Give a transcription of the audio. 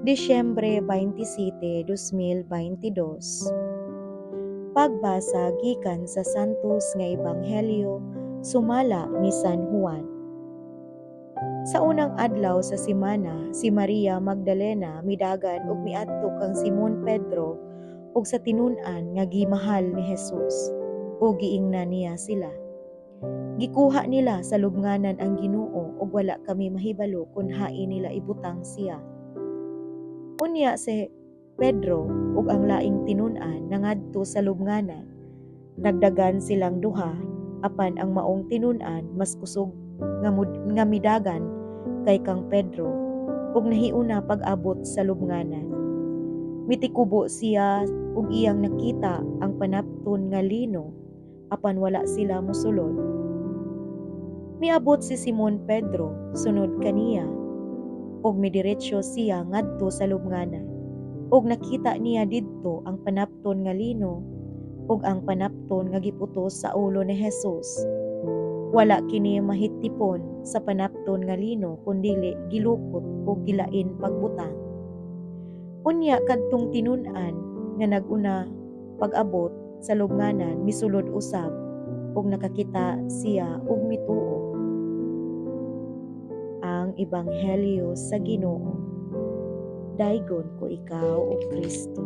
Disyembre 27, 2022. Pagbasa gikan sa Santos nga Ebanghelyo sumala ni San Juan. Sa unang adlaw sa semana, si Maria Magdalena midagan ug miadto kang Simon Pedro ug sa tinun-an nga gimahal ni Jesus, ug giingnan niya sila. Gikuha nila sa lubnganan ang Ginoo ug wala kami mahibalo kung hain nila ibutang siya. Unya si Pedro ug ang laing tinun-an nangadto sa lubnganan. Nagdagan silang duha, apan ang maong tinun-an mas kusog nga midagan kay kang Pedro ug nahiuna pag-abot sa lubnganan. Mitikubo siya ug iyang nakita ang panapton nga lino, apan wala sila mosulod. Miabot si Simon Pedro sunod kaniya ug midiretso siya ngadto sa lubnganan ug nakita niya didto ang panapton nga lino ug ang panapton nga giputos sa ulo ni Jesus. Wala kini mahitipon sa panapton nga lino kundili gilupot ug gilain pagbutang. Unya kadtong tinun-an nga naguna pag-abot sa lubnganan misulod usab ug nakakita siya ug mituo. Ang Ebanghelyo sa Ginoo. Daygon ko ikaw, O Kristo.